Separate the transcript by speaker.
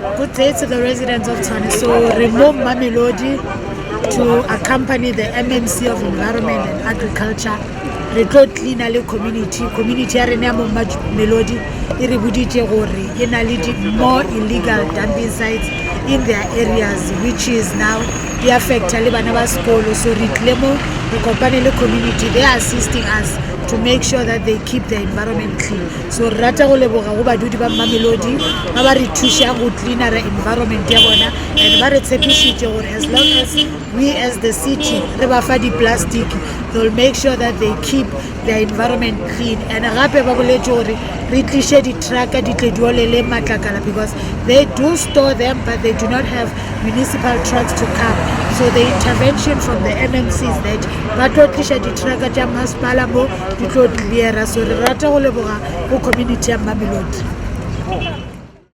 Speaker 1: Good day to the residents of Tshwane. So remove Mamelodi to accompany the MMC of Environment and Agriculture. Re tlo cleana le community ya rena mo Mamelodi e re buditse gore e na le more illegal dumping sites in their areas, which is now e affecta le bana ba sekolo. So re tle mo re kopane le community, they are assisting us to make sure that they keep the environment clean. So rata go leboga go badudi ba Mamelodi ba ba re thusha go cleana the environment ya bona, and ba re tshepisitse gore as long as we as the city re ba fa di plastic, they'll make sure that they keep the environment clean. And gape ba boletse gore re tlishe di truck di tle diolele matlakala, because they do store them but they do not have municipal trucks to come. So the intervention from the MMC is that ba tlo tlisha di truck tša masepala mo di tlo cleara. So re rata go leboga go community ya Mamelodi.